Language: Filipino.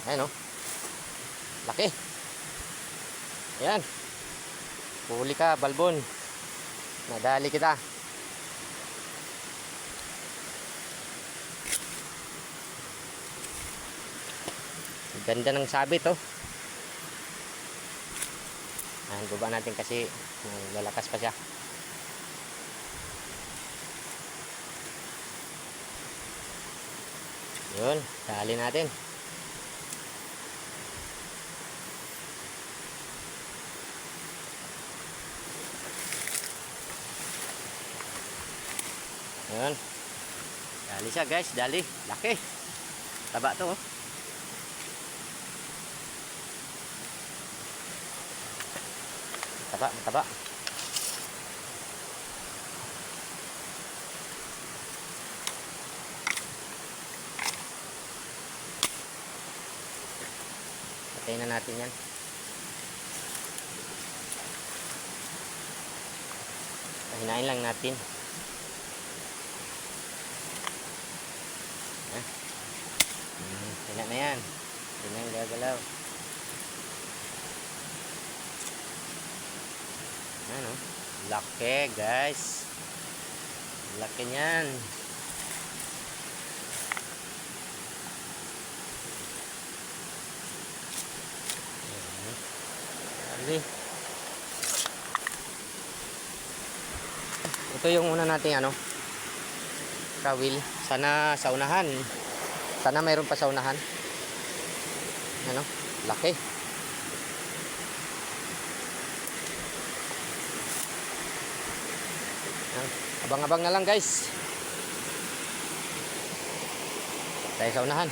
Ayan o. Laki. Ayan. Huli ka, balbon. Nadali kita. Ganda ng sabit oh. Ayan, baba natin kasi lalakas pa siya. Yun, dali natin. Yun. Dali siya guys, dali. Laki. Taba to oh. Taba, taba. Patayin na natin yan. Hinain lang natin. Hina na yan. Hina yung gagalaw. Ano? Laki guys. Laki niyan. Dali. Ito yung una nating ano, kawil. Sana sa unahan. Sana mayroon pa sa unahan. Ano? Laki. Abang-abang na lang guys. Tayo sa unahan.